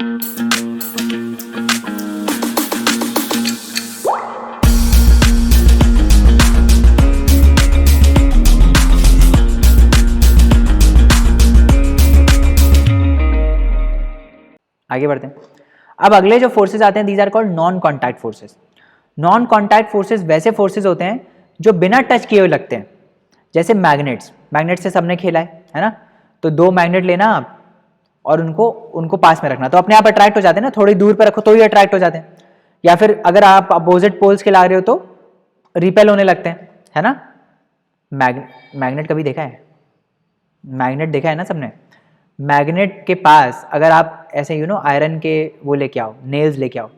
आगे बढ़ते हैं। अब अगले जो फोर्सेस आते हैं, these are called non contact forces. Non contact forces वैसे फोर्सेस होते हैं जो बिना टच किए हुए लगते हैं, जैसे मैग्नेट्स। मैग्नेट से सबने खेला है ना? तो दो मैग्नेट लेना आप और उनको पास में रखना, तो अपने आप अट्रैक्ट हो जाते हैं ना, थोड़ी दूर पर रखो तो ही अट्रैक्ट हो जाते हैं। या फिर अगर आप अपोजिट पोल्स के ला रहे हो तो रिपेल होने लगते हैं, है ना? मैग्नेट कभी देखा है? मैग्नेट देखा है ना सबने? मैग्नेट के पास अगर आप ऐसे आयरन के वो लेके आओ, नेल्स लेके आओ,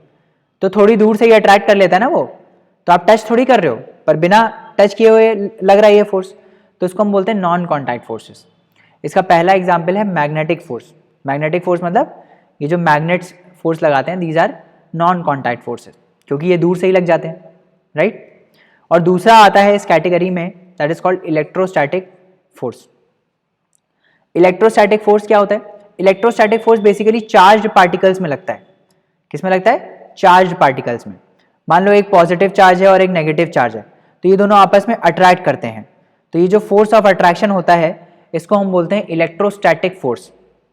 तो थोड़ी दूर से ही अट्रैक्ट कर लेता है ना वो, तो आप टच थोड़ी कर रहे हो, पर बिना टच किए हुए लग रहा है ये फोर्स, तो इसको हम बोलते हैं नॉन कॉन्टैक्ट फोर्सेस। इसका पहला एग्जाम्पल है मैग्नेटिक फोर्स। मैग्नेटिक फोर्स मतलब ये जो मैग्नेट्स फोर्स लगाते हैं, these are non contact forces, क्योंकि ये दूर से ही लग जाते हैं, राइट? और दूसरा आता है इस कैटेगरी में, that is called electrostatic force. Electrostatic force क्या होता है? Electrostatic force basically charged particles में लगता है। किस में लगता है? चार्ज्ड पार्टिकल्स में। मान लो एक पॉजिटिव चार्ज है और एक नेगेटिव चार्ज है, तो ये दोनों आपस में अट्रैक्ट करते हैं, तो ये जो फोर्स ऑफ अट्रैक्शन होता है इसको हम बोलते हैं इलेक्ट्रोस्टैटिक फोर्स,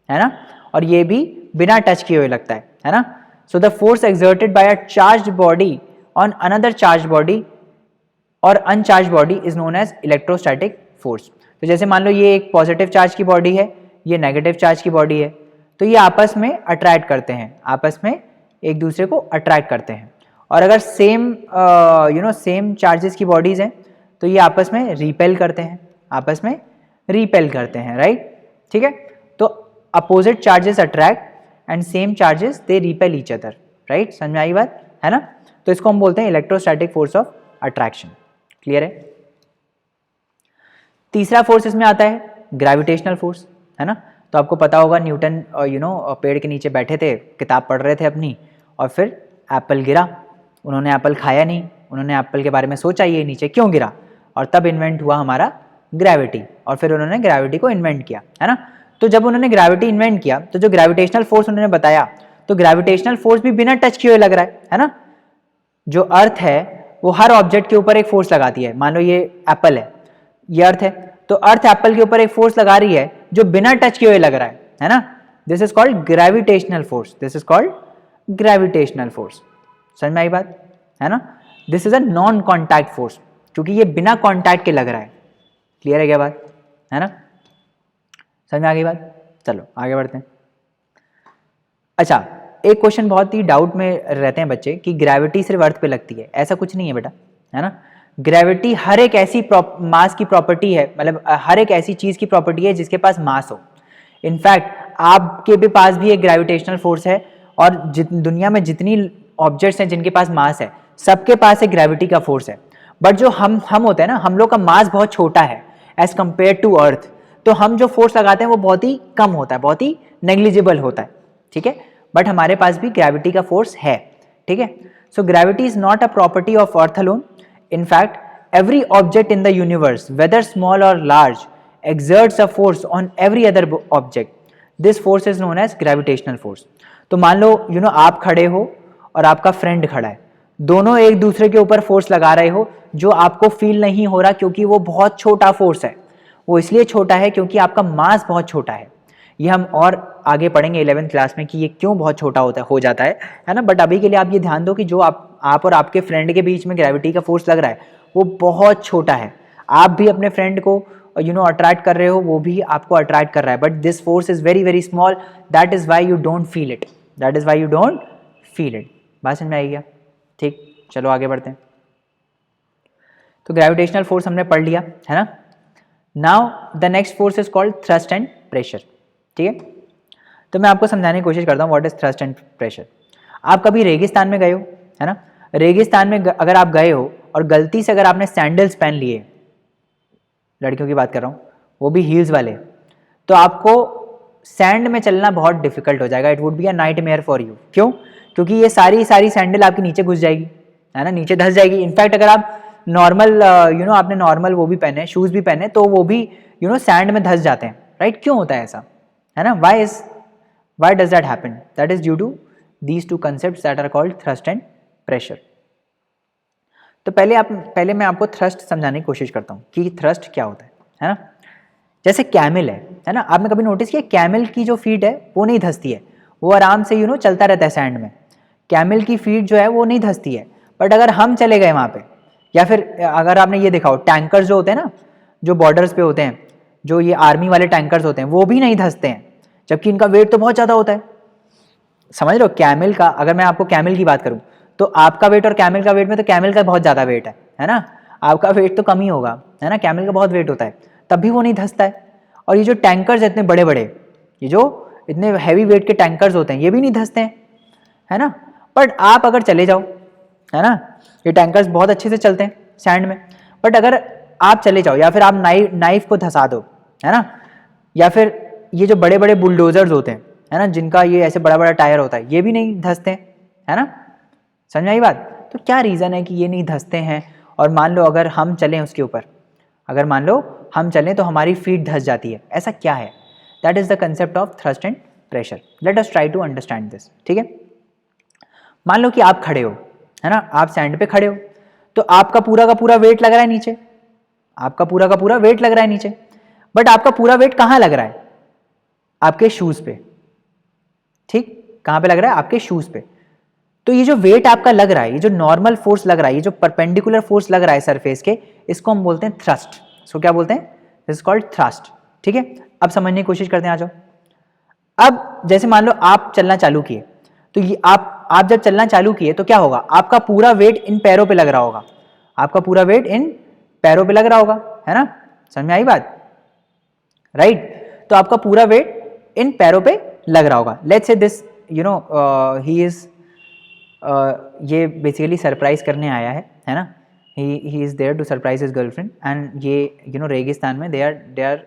है ना? और ये भी बिना टच किए हुए लगता है ना? So the force exerted by a charged body on another charged body और uncharged body is known as electrostatic force. तो जैसे मान लो ये एक पॉजिटिव चार्ज की बॉडी है, ये नेगेटिव चार्ज की बॉडी है, तो ये आपस में अट्रैक्ट करते हैं, आपस में एक दूसरे को अट्रैक्ट करते हैं। और अगर सेम चार्जेस की बॉडीज हैं तो ये आपस में रिपेल करते हैं, आपस में रिपेल करते हैं, राइट? ठीक है, तो opposite charges attract and same charges they repel each other, right? समझ में आई बात, है ना? तो इसको हम बोलते हैं electrostatic force of attraction. Clear है? तीसरा फोर्स इसमें आता है ग्रेविटेशनल फोर्स, है ना? तो आपको पता होगा न्यूटन पेड़ के नीचे बैठे थे, किताब पढ़ रहे थे अपनी, और फिर एप्पल गिरा, उन्होंने एप्पल खाया नहीं, उन्होंने एप्पल के बारे में सोचा ये नीचे क्यों गिरा, और तब इन्वेंट हुआ हमारा ग्रेविटी, और फिर उन्होंने ग्रेविटी को इन्वेंट किया, है ना? तो जब उन्होंने ग्रेविटी इन्वेंट किया तो जो ग्रेविटेशनल फोर्स उन्होंने बताया, तो ग्रेविटेशनल फोर्स भी बिना टच किए हुए लग रहा है ना? जो अर्थ है वो हर ऑब्जेक्ट के ऊपर एक फोर्स लगाती है। मान लो ये एप्पल है, ये अर्थ है, तो अर्थ एप्पल के ऊपर एक फोर्स लगा रही है जो बिना टच किए हुए लग रहा है ना? This is called gravitational force, this is called gravitational force. समझ में आई बात, है ना? This is a non contact force, क्योंकि ये बिना कॉन्टैक्ट के लग रहा है। क्लियर है क्या बात, है ना? समझ में आ गई बात? चलो आगे बढ़ते हैं। अच्छा, एक क्वेश्चन बहुत ही डाउट में रहते हैं बच्चे कि ग्रेविटी सिर्फ अर्थ पे लगती है। ऐसा कुछ नहीं है बेटा, है ना? ग्रेविटी हर एक ऐसी मास की प्रॉपर्टी है, मतलब हर एक ऐसी चीज की प्रॉपर्टी है जिसके पास मास हो। इनफैक्ट आपके भी पास भी एक ग्रेविटेशनल फोर्स है, और दुनिया में जितनी ऑब्जेक्ट्स हैं जिनके पास मास है, सबके पास एक ग्रेविटी का फोर्स है। बट जो हम होते हैं ना, हम लोग का मास बहुत छोटा है एज कंपेयर टू अर्थ, तो हम जो फोर्स लगाते हैं वो बहुत ही कम होता है, बहुत ही नेग्लिजिबल होता है, ठीक है? बट हमारे पास भी ग्रेविटी का फोर्स है, ठीक है? So gravity is not a property of earth alone. In fact, every object in the universe, whether small or large, exerts a force on every other object. This force is known as gravitational force. तो मान लो आप खड़े हो और आपका friend खड़ा है, दोनों एक दूसरे के ऊपर फोर्स लगा रहे हो जो आपको फील नहीं हो रहा, क्योंकि वो बहुत छोटा फोर्स है। वो इसलिए छोटा है क्योंकि आपका मास बहुत छोटा है। ये हम और आगे पढ़ेंगे 11th क्लास में कि ये क्यों बहुत छोटा हो जाता है ना? बट अभी के लिए आप ये ध्यान दो कि जो आप और आपके फ्रेंड के बीच में ग्रेविटी का फोर्स लग रहा है वो बहुत छोटा है। आप भी अपने फ्रेंड को अट्रैक्ट कर रहे हो, वो भी आपको अट्रैक्ट कर रहा है, but this force is very very small, that is why you don't feel it, that is why you don't feel it. बात समझ में आई क्या? ठीक, चलो आगे बढ़ते हैं। तो ग्रेविटेशनल फोर्स हमने पढ़ लिया, है ना? Now the next force is called thrust and pressure, ठीक है? तो मैं आपको समझाने की कोशिश करता हूँ what is thrust and pressure. आप कभी रेगिस्तान में गए हो, है ना? रेगिस्तान में अगर आप गए हो और गलती से अगर आपने सैंडल्स पहन लिए, लड़कियों की बात कर रहा हूँ, वो भी हील्स वाले, तो आपको सैंड में चलना बहुत डिफिकल्ट हो जाएगा। It would be a nightmare for you. क्यों? क्योंकि ये सारी सैंडल आपके नीचे घुस जाएगी, है ना? नीचे धंस जाएगी। इनफैक्ट अगर आप नॉर्मल आपने नॉर्मल वो भी पहने, शूज भी पहने, तो वो भी सैंड में धंस जाते हैं, राइट? क्यों होता है ऐसा, है ना? Why does that happen? That is due to these two concepts that are called thrust and pressure. तो पहले मैं आपको थ्रस्ट समझाने की कोशिश करता हूँ कि थ्रस्ट क्या होता है ना। जैसे कैमल है ना, आपने कभी नोटिस किया कैमल की जो फीट है वो नहीं धंसती है, वो आराम से चलता रहता है सैंड में। कैमल की फीट जो है वो नहीं धंसती है, बट अगर हम चले गए वहाँ पे, या फिर अगर आपने ये देखा हो टैंकर्स जो होते हैं ना, जो बॉर्डर्स पे होते हैं, जो ये आर्मी वाले टैंकर्स होते हैं, वो भी नहीं धंसते हैं, जबकि इनका वेट तो बहुत ज़्यादा होता है। समझ रहे हो? कैमल का, अगर मैं आपको कैमल की बात करूँ तो आपका वेट और कैमल का वेट में तो कैमल का बहुत ज़्यादा वेट है ना, आपका वेट तो कम ही होगा, है ना, कैमल का बहुत वेट होता है, तब भी वो नहीं धंसता है। और ये जो टैंकर्स इतने बड़े बड़े, ये जो इतने हैवी वेट के टैंकर्स होते हैं, ये भी नहीं धंसते हैं, है ना। बट आप अगर चले जाओ, है ना, ये टैंकर्स बहुत अच्छे से चलते हैं सैंड में, बट अगर आप चले जाओ या फिर आप नाइफ को धंसा दो, है ना, या फिर ये जो बड़े बड़े बुलडोजर्स होते हैं, है ना, जिनका ये ऐसे बड़ा बड़ा टायर होता है, ये भी नहीं धंसते हैं, है ना। समझ में आई बात? तो क्या रीज़न है कि ये नहीं धंसते हैं? और मान लो अगर हम चलें उसके ऊपर, अगर मान लो हम चलें तो हमारी फीट धंस जाती है, ऐसा क्या है? That is the concept of thrust and pressure. Let us try to understand this. ठीक है, मान लो कि आप खड़े हो, है ना, आप सैंड पे खड़े हो, तो आपका पूरा का पूरा वेट लग रहा है नीचे, आपका पूरा का पूरा वेट लग रहा है नीचे, बट आपका पूरा वेट कहाँ लग रहा है? आपके शूज पे। ठीक, कहाँ पे लग रहा है? आपके शूज पे। तो ये जो वेट आपका लग रहा है, ये जो नॉर्मल फोर्स लग रहा है, ये जो परपेंडिकुलर फोर्स लग रहा है सरफेस के, इसको हम बोलते हैं थ्रस्ट। इसको क्या बोलते हैं? This is called thrust. ठीक है, अब समझने की कोशिश करते हैं, आ जाओ। अब जैसे मान लो आप चलना चालू किए, तो ये आप जब चलना चालू किए तो क्या होगा? आपका पूरा वेट इन पैरों पे लग रहा होगा, आपका पूरा वेट इन पैरों पे लग रहा होगा, है ना। समझ में आई बात? राइट, तो आपका पूरा वेट इन पैरों पे लग रहा होगा। Let's say this he is ये बेसिकली सरप्राइज करने आया है ना, he is there to surprise his girlfriend, and ये रेगिस्तान में they are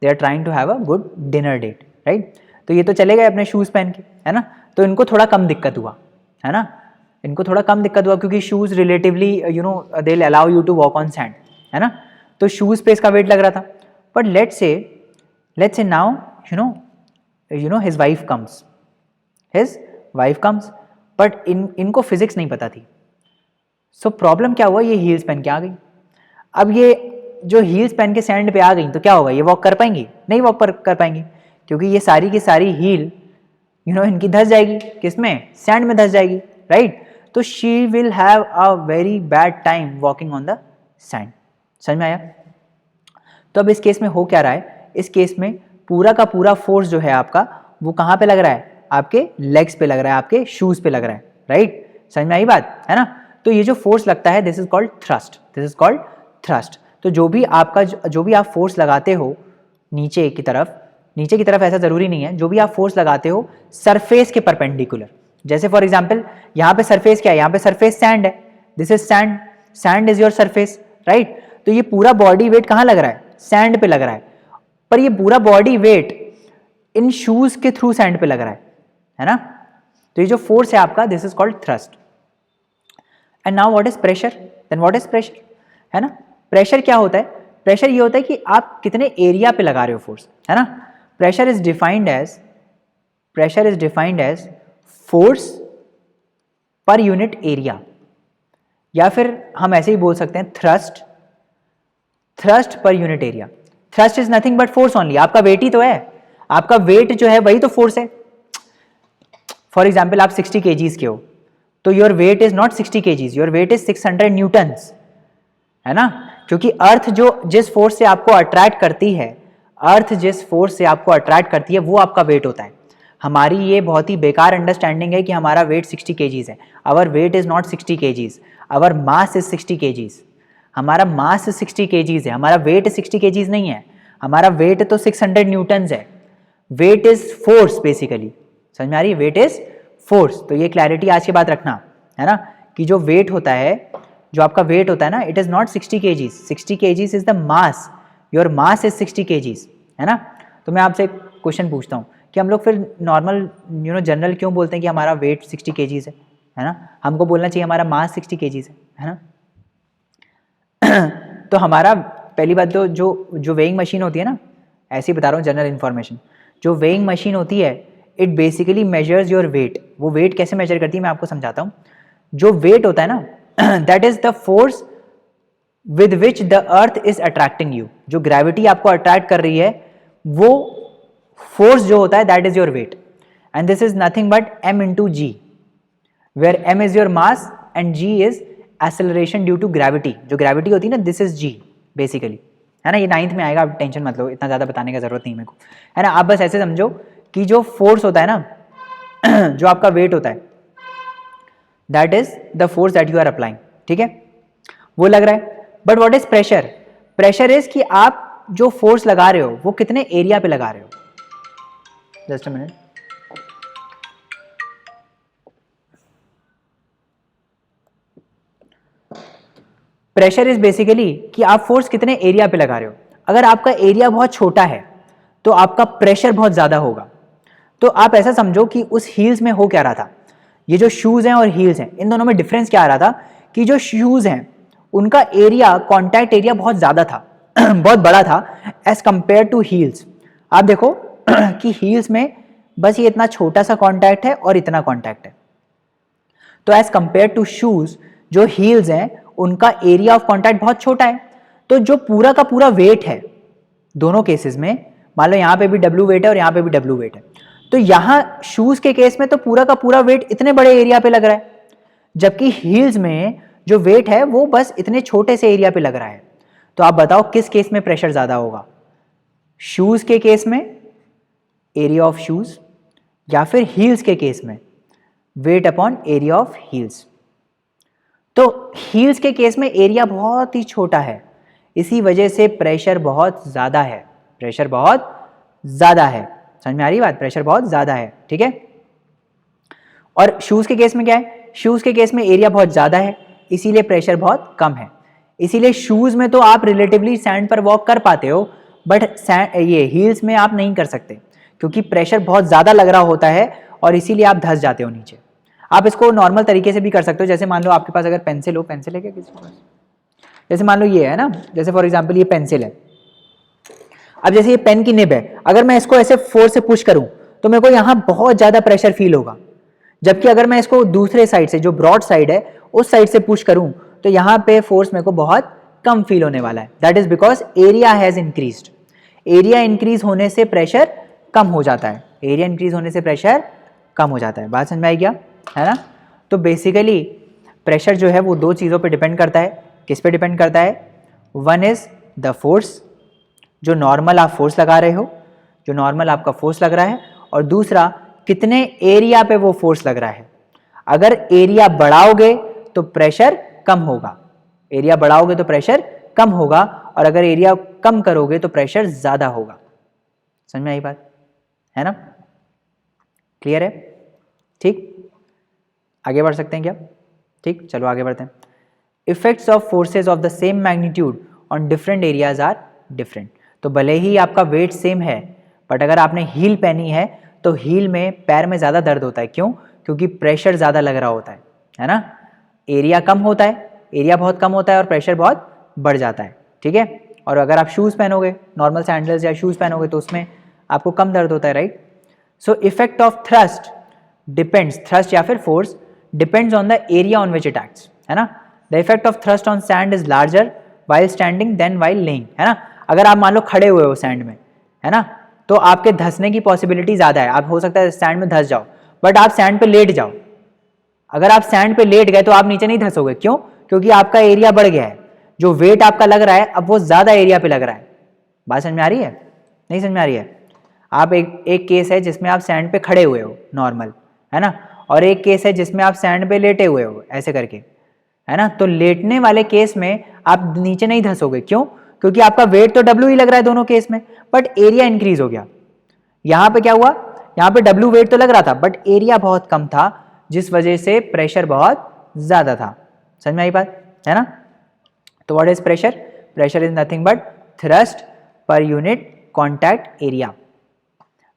trying to have a good dinner date, right. तो ये तो चले गए अपने शूज़ पहन के, है ना, तो इनको थोड़ा कम दिक्कत हुआ, है ना, इनको थोड़ा कम दिक्कत हुआ क्योंकि shoes relatively they will allow you to walk on sand, है ना, तो शूज़ पे इसका वेट लग रहा था। But let's say now his wife comes, but इनको फिजिक्स नहीं पता थी। सो प्रॉब्लम क्या हुआ? ये हील्स पहन के आ गई। अब ये जो हील्स पहन के सैंड पे आ गई तो क्या होगा? ये वॉक कर पाएंगी? नहीं वॉक कर पाएंगी, क्योंकि ये सारी की सारी हील इनकी धंस जाएगी, किसमें? सैंड में धंस जाएगी, राइट। तो she will have a very bad time walking on the sand. समझ में आया? तो अब इस केस में हो क्या रहा है? इस केस में पूरा का पूरा फोर्स जो है आपका, वो कहाँ पे लग रहा है? आपके लेग्स पे लग रहा है, आपके शूज पे लग रहा है, राइट। समझ में आई बात? है ना। तो ये जो फोर्स लगता है, this is called thrust, this is called thrust. तो जो भी आप फोर्स लगाते हो नीचे की तरफ ऐसा जरूरी नहीं है, जो भी आप फोर्स लगाते हो सरफेस के परपेंडिकुलर, जैसे फॉर एग्जांपल यहाँ पे सरफेस क्या है? यहाँ पे सरफेस सैंड है, this is sand is your surface, right. तो ये पूरा बॉडी वेट कहाँ लग रहा है? सैंड पे लग रहा है, पर ये पूरा बॉडी वेट इन शूज के थ्रू सैंड पे लग रहा है ना। तो ये जो फोर्स है आपका, this is called thrust. And now what is pressure? Then what is pressure, है ना। प्रेशर क्या होता है? प्रेशर ये होता है कि आप कितने एरिया पे लगा रहे हो फोर्स, है ना। Pressure is defined as force per unit area, या फिर हम ऐसे ही बोल सकते हैं थ्रस्ट पर unit area. Thrust is nothing but force only, आपका वेट ही तो है, आपका वेट जो है वही तो फोर्स है। फॉर एग्जाम्पल आप 60 kgs के हो, तो your weight is not 60 kgs, your weight is 600 Newton's, है ना। क्योंकि अर्थ जिस फोर्स से आपको अट्रैक्ट करती है, वो आपका वेट होता है। हमारी ये बहुत ही बेकार अंडरस्टैंडिंग है कि हमारा वेट 60 kgs है। Our weight is not 60 kgs, our mass is 60 kgs। हमारा मास 60 kgs है, हमारा वेट 60 kgs नहीं है, हमारा वेट तो 600 न्यूटन्स है। वेट इज फोर्स बेसिकली, समझ में आ रही है? Weight is force. तो ये क्लैरिटी आज के बाद रखना, है ना, कि जो वेट होता है, जो आपका वेट होता है ना, it is not 60 kgs, 60 kgs is the mass, your mass is 60 kgs, है ना। तो मैं आपसे एक क्वेश्चन पूछता हूँ कि हम लोग फिर नॉर्मल जनरल क्यों बोलते हैं कि हमारा वेट 60 kgs है ना। हमको बोलना चाहिए हमारा मास 60 kgs है ना। तो हमारा पहली बात तो जो वेइंग मशीन होती है ना, ऐसे ही बता रहा हूँ जनरल इन्फॉर्मेशन, जो वेइंग मशीन होती है it basically measures your weight. वो वेट कैसे मेजर करती है मैं आपको समझाता हूँ। जो वेट होता है ना that is the force with which the earth is attracting you. जो ग्रेविटी आपको अट्रैक्ट कर रही है वो फोर्स जो होता है that is your weight, and this is nothing but m into g, where m is your mass and g is acceleration due to gravity. जो ग्रेविटी होती है ना दिस इज g बेसिकली, है ना। ये 9th में आएगा, आप टेंशन मत लो, इतना ज़्यादा बताने का जरूरत नहीं मेरे को, है ना। आप बस ऐसे समझो कि जो फोर्स होता है ना जो आपका वेट होता है that is the force that you are applying, ठीक है, वो लग रहा है। But what is pressure? Pressure is कि आप जो फोर्स लगा रहे हो वो कितने एरिया पे लगा रहे हो। Just a minute. Pressure is basically कि आप फोर्स कितने एरिया पे लगा रहे हो। अगर आपका एरिया बहुत छोटा है तो आपका प्रेशर बहुत ज्यादा होगा। तो आप ऐसा समझो कि उस हील्स में हो क्या रहा था, ये जो शूज हैं और हील्स हैं इन दोनों में डिफरेंस क्या आ रहा था कि जो शूज हैं उनका एरिया, कॉन्टैक्ट एरिया बहुत ज्यादा था बहुत बड़ा था एज कंपेयर टू हील्स। आप देखो कि हील्स में बस ये इतना छोटा सा कॉन्टैक्ट है और इतना कॉन्टैक्ट है, तो एज कंपेयर टू शूज जो हील्स हैं उनका एरिया ऑफ कॉन्टैक्ट बहुत छोटा है। तो जो पूरा का पूरा वेट है दोनों केसेस में, मान लो यहाँ पे भी W वेट है और यहाँ पे भी W वेट है, तो यहाँ शूज के केस में तो पूरा का पूरा वेट इतने बड़े एरिया पे लग रहा है, जबकि हील्स में जो वेट है वो बस इतने छोटे से एरिया पे लग रहा है। तो आप बताओ किस केस में प्रेशर ज्यादा होगा, शूज के केस में एरिया ऑफ शूज, या फिर हील्स के केस में weight upon area of heels. तो हील्स के केस में एरिया बहुत ही छोटा है, इसी वजह से प्रेशर बहुत ज्यादा है, प्रेशर बहुत ज्यादा है। समझ में आ रही बात? प्रेशर बहुत ज्यादा है, ठीक है। और शूज के केस में क्या है, शूज के केस में एरिया बहुत ज्यादा है इसीलिए प्रेशर बहुत कम है। इसीलिए शूज में तो आप रिलेटिवली सैंड पर वॉक कर पाते हो, बट ये हील्स में आप नहीं कर सकते क्योंकि प्रेशर बहुत ज्यादा लग रहा होता है और इसीलिए आप धंस जाते हो नीचे। आप इसको नॉर्मल तरीके से भी कर सकते हो, जैसे मान लो आपके पास अगर पेंसिल हो, पेंसिल है क्या किसी के पास? जैसे मान लो ये है ना, जैसे फॉर एग्जांपल ये पेंसिल है। अब जैसे ये पेन की निब है, अगर मैं इसको ऐसे फोर्स से पुश करूं तो मेरे को यहाँ बहुत ज्यादा प्रेशर फील होगा, जबकि अगर मैं इसको दूसरे साइड से, जो ब्रॉड साइड है उस साइड से पुश करूं तो यहाँ पे फोर्स मेरे को बहुत कम फील होने वाला है। That is because area has increased. Area increase होने से प्रेशर कम हो जाता है, एरिया इंक्रीज होने से प्रेशर कम हो जाता है। बात समझ में आई क्या, है ना। तो बेसिकली प्रेशर जो है वो दो चीज़ों पे डिपेंड करता है। किस पे डिपेंड करता है? वन इज द फोर्स, जो नॉर्मल आप फोर्स लगा रहे हो, जो नॉर्मल आपका फोर्स लग रहा है, और दूसरा कितने एरिया पे वो फोर्स लग रहा है। अगर एरिया बढ़ाओगे तो प्रेशर कम होगा, एरिया बढ़ाओगे तो प्रेशर कम होगा, और अगर एरिया कम करोगे तो प्रेशर ज्यादा होगा। समझ में आई बात, है ना? क्लियर है? ठीक, आगे बढ़ सकते हैं क्या? ठीक, चलो आगे बढ़ते हैं। Effects of forces of the same magnitude on different areas are different. तो भले ही आपका वेट सेम है, बट अगर आपने हील पहनी है तो हील में पैर में ज़्यादा दर्द होता है। क्यों? क्योंकि प्रेशर ज़्यादा लग रहा होता है ना। एरिया कम होता है, एरिया बहुत कम होता है और प्रेशर बहुत बढ़ जाता है, ठीक है। और अगर आप शूज़ पहनोगे, नॉर्मल सैंडल्स या शूज़ पहनोगे, तो उसमें आपको कम दर्द होता है, right. So effect of thrust depends, thrust या फिर force depends on the area on which it acts, है ना। The effect of thrust on sand is larger while standing than while laying, है ना। अगर आप मान लो खड़े हुए हो सैंड में, है ना, तो आपके धंसने की पॉसिबिलिटी ज़्यादा है, आप हो सकता है सैंड में धंस जाओ। बट आप सैंड पे लेट जाओ, अगर आप सैंड पे लेट गए तो आप नीचे नहीं धंसोगे। क्यों? क्योंकि आपका एरिया बढ़ गया है, जो वेट आपका लग रहा है अब वो ज़्यादा एरिया पे लग रहा है। बात समझ में आ रही है? नहीं समझ में आ रही है? आप एक केस है जिसमें आप सैंड पे खड़े हुए हो नॉर्मल, है ना, और एक केस है जिसमें आप सैंड पे लेटे हुए हो ऐसे करके, है ना। तो लेटने वाले केस में आप नीचे नहीं धंसोगे। क्यों? क्योंकि आपका वेट तो W ही लग रहा है दोनों केस में, बट एरिया इंक्रीज हो गया। यहाँ पे क्या हुआ, यहाँ पे W वेट तो लग रहा था बट एरिया बहुत कम था, जिस वजह से प्रेशर बहुत ज्यादा था। समझ में आई बात, है ना। तो what is pressure? Pressure is nothing but thrust per unit contact area.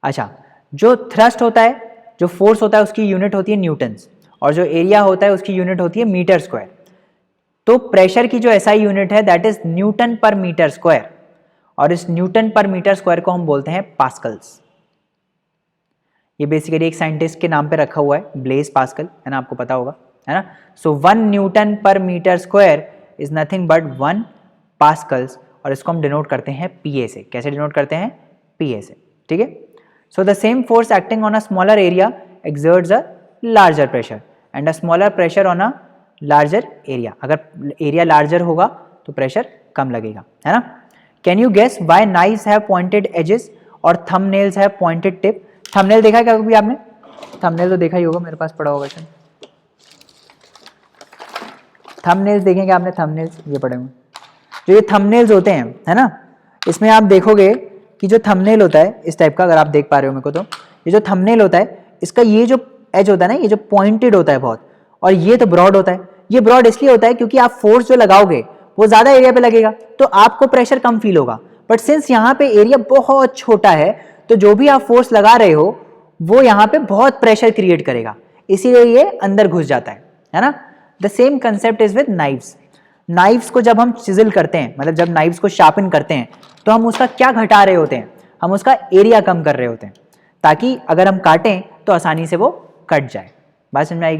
अच्छा, जो थ्रस्ट होता है, जो फोर्स होता है, उसकी यूनिट होती है न्यूटन्स, और जो एरिया होता है उसकी यूनिट होती है मीटर स्क्वायर। तो प्रेशर की जो SI यूनिट है that is Newton per metre square, और इस न्यूटन पर मीटर स्क्वायर को हम बोलते हैं पास्कल्स। ये बेसिकली एक साइंटिस्ट के नाम पे रखा हुआ है, ब्लेज पास्कल, है ना, आपको पता होगा, है ना। So 1 newton per metre square is nothing but 1 pascals, और इसको हम डिनोट करते हैं पीए से। कैसे डिनोट करते हैं? पीए से, ठीक है। So the same force acting on a smaller area exerts a larger pressure and a smaller pressure on a larger area। अगर एरिया लार्जर होगा तो प्रेशर कम लगेगा, है ना। Can you guess why knives have pointed edges और thumbnails have pointed tip? Thumbnail देखा है क्या कभी आपने? थंबनेल तो देखा ही होगा, मेरे पास पड़ा होगा शायद। थंबनेल्स देखेंगे आपने? थंबनेल्स ये पड़े हुए, जो ये थंबनेल्स होते हैं, है ना, इसमें आप देखोगे कि जो थंबनेल होता है इस टाइप का, अगर आप देख पा रहे हो मेरे को, तो ये जो थंबनेल होता है इसका ये जो एज होता है ना, ये जो पॉइंटेड होता है बहुत, और ये तो ब्रॉड होता है। ये ब्रॉड इसलिए होता है क्योंकि आप फोर्स जो लगाओगे वो ज्यादा एरिया पे लगेगा तो आपको प्रेशर कम फील होगा। बट सिंस यहाँ पे एरिया बहुत छोटा है तो जो भी आप फोर्स लगा रहे हो वो यहाँ पे बहुत प्रेशर क्रिएट करेगा, इसीलिए ये अंदर घुस जाता है ना। The same concept is with knifes. Knifes को जब हम चिजल करते हैं, मतलब जब नाइफ्स को शार्पन करते हैं, तो हम उसका क्या घटा रहे होते हैं? हम उसका एरिया कम कर रहे होते हैं, ताकि अगर हम काटें तो आसानी से वो कट जाए। बात समझ में आएगी?